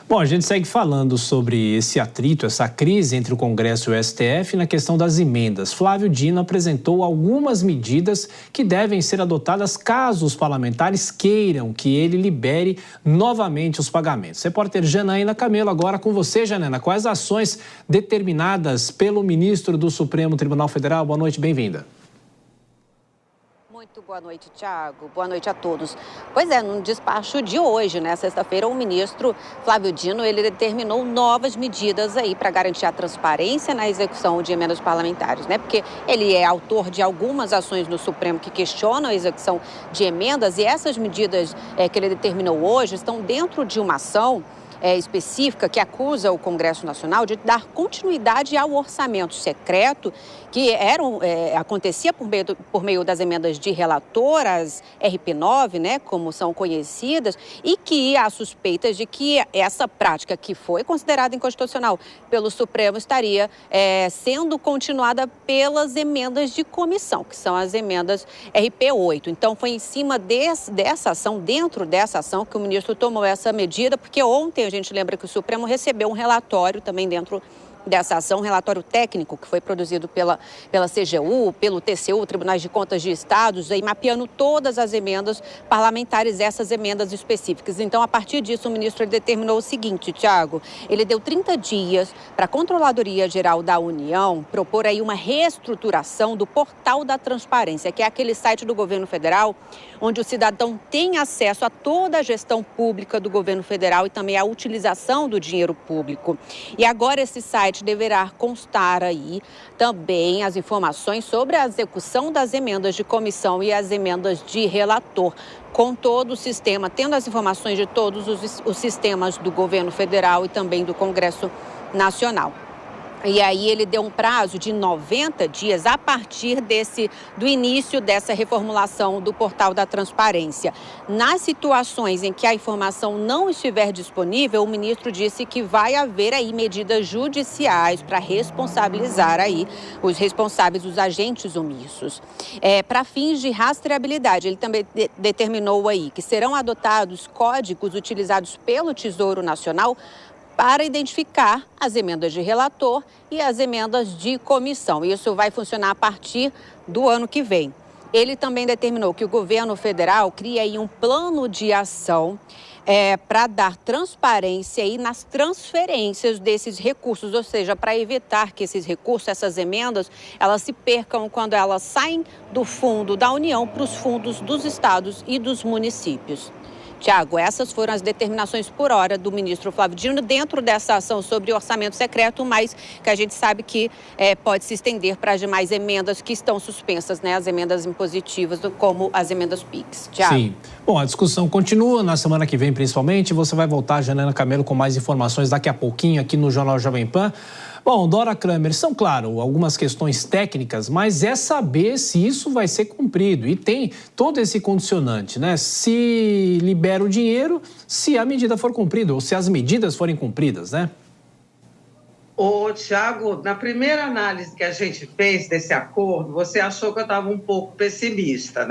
Bom, a gente segue falando sobre esse atrito, essa crise entre o Congresso e o STF na questão das emendas. Flávio Dino apresentou algumas medidas que devem ser adotadas caso os parlamentares queiram que ele libere novamente os pagamentos. Repórter Janaína Camelo, agora com você, Janaína. Quais ações determinadas pelo ministro do Supremo Tribunal Federal? Boa noite, bem-vinda. Muito boa noite, Thiago. Boa noite a todos. Pois é, no despacho de hoje, sexta-feira, o ministro Flávio Dino, ele determinou novas medidas aí para garantir a transparência na execução de emendas parlamentares, Porque ele é autor de algumas ações no Supremo que questionam a execução de emendas e essas medidas que ele determinou hoje estão dentro de uma ação específica que acusa o Congresso Nacional de dar continuidade ao orçamento secreto que acontecia por meio das emendas de relator, as RP9, como são conhecidas, e que há suspeitas de que essa prática que foi considerada inconstitucional pelo Supremo estaria sendo continuada pelas emendas de comissão, que são as emendas RP8. Então, foi em cima dessa ação, dentro dessa ação, que o ministro tomou essa medida, porque ontem a gente lembra que o Supremo recebeu um relatório também dentro dessa ação, um relatório técnico que foi produzido pela CGU, pelo TCU, Tribunais de Contas de Estados, aí mapeando todas as emendas parlamentares, essas emendas específicas. Então, a partir disso, o ministro determinou o seguinte, Thiago, ele deu 30 dias para a Controladoria Geral da União propor aí uma reestruturação do Portal da Transparência, que é aquele site do governo federal, onde o cidadão tem acesso a toda a gestão pública do governo federal e também a utilização do dinheiro público. E agora esse site deverá constar aí também as informações sobre a execução das emendas de comissão e as emendas de relator, com todo o sistema, tendo as informações de todos os sistemas do governo federal e também do Congresso Nacional. E aí ele deu um prazo de 90 dias a partir do início dessa reformulação do Portal da Transparência. Nas situações em que a informação não estiver disponível, o ministro disse que vai haver aí medidas judiciais para responsabilizar aí os responsáveis, os agentes omissos. Para fins de rastreabilidade, ele também determinou aí que serão adotados códigos utilizados pelo Tesouro Nacional para identificar as emendas de relator e as emendas de comissão. Isso vai funcionar a partir do ano que vem. Ele também determinou que o governo federal crie aí um plano de ação para dar transparência aí nas transferências desses recursos, ou seja, para evitar que esses recursos, essas emendas, elas se percam quando elas saem do fundo da União para os fundos dos estados e dos municípios. Tiago, essas foram as determinações por hora do ministro Flávio Dino dentro dessa ação sobre orçamento secreto, mas que a gente sabe que pode se estender para as demais emendas que estão suspensas, as emendas impositivas, como as emendas PIX. Tiago. Sim. Bom, a discussão continua na semana que vem, principalmente. Você vai voltar, Janaína Camelo, com mais informações daqui a pouquinho aqui no Jornal Jovem Pan. Bom, Dora Kramer, são, claro, algumas questões técnicas, mas é saber se isso vai ser cumprido. E tem todo esse condicionante, Se libera o dinheiro, se a medida for cumprida, ou se as medidas forem cumpridas, Ô, Thiago, na primeira análise que a gente fez desse acordo, você achou que eu estava um pouco pessimista,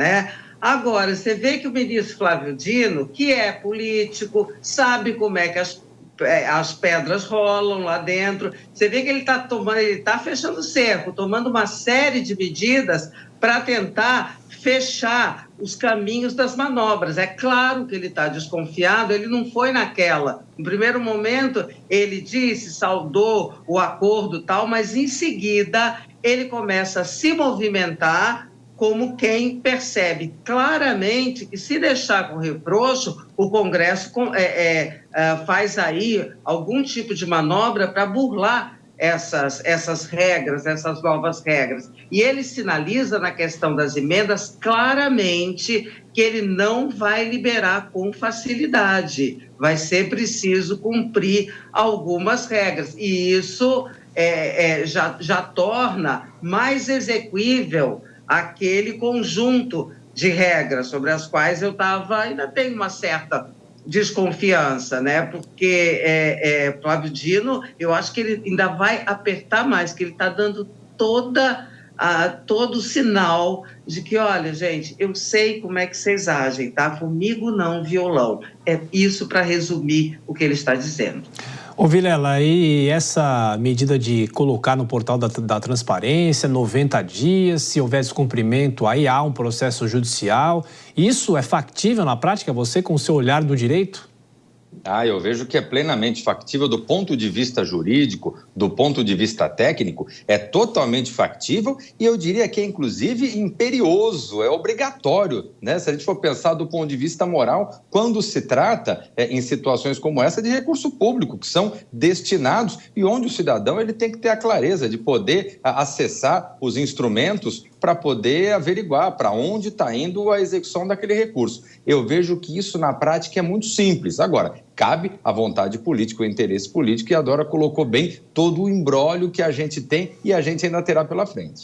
Agora, você vê que o ministro Flávio Dino, que é político, sabe como é que as pedras rolam lá dentro. Você vê que ele está fechando o cerco, tomando uma série de medidas para tentar fechar os caminhos das manobras. É claro que ele está desconfiado, ele não foi naquela. No primeiro momento, ele saudou o acordo tal, mas em seguida ele começa a se movimentar como quem percebe claramente que, se deixar com reprocho, o Congresso faz aí algum tipo de manobra para burlar essas regras, essas novas regras. E ele sinaliza na questão das emendas claramente que ele não vai liberar com facilidade. Vai ser preciso cumprir algumas regras. E isso já torna mais exequível aquele conjunto de regras sobre as quais eu ainda tenho uma certa desconfiança, Porque Flávio Dino, eu acho que ele ainda vai apertar mais, que ele está dando toda todo sinal de que, olha, gente, eu sei como é que vocês agem, tá? Comigo não, violão. É isso para resumir o que ele está dizendo. Ô Vilela, e essa medida de colocar no portal da transparência, 90 dias, se houver descumprimento, aí há um processo judicial. Isso é factível na prática, você com o seu olhar do direito? Eu vejo que é plenamente factível do ponto de vista jurídico, do ponto de vista técnico, é totalmente factível e eu diria que é inclusive imperioso, é obrigatório, né? Se a gente for pensar do ponto de vista moral, quando se trata em situações como essa de recurso público, que são destinados e onde o cidadão ele tem que ter a clareza de poder acessar os instrumentos para poder averiguar para onde está indo a execução daquele recurso. Eu vejo que isso, na prática, é muito simples. Agora, cabe à vontade política, o interesse político, e a Dora colocou bem todo o imbróglio que a gente tem e a gente ainda terá pela frente.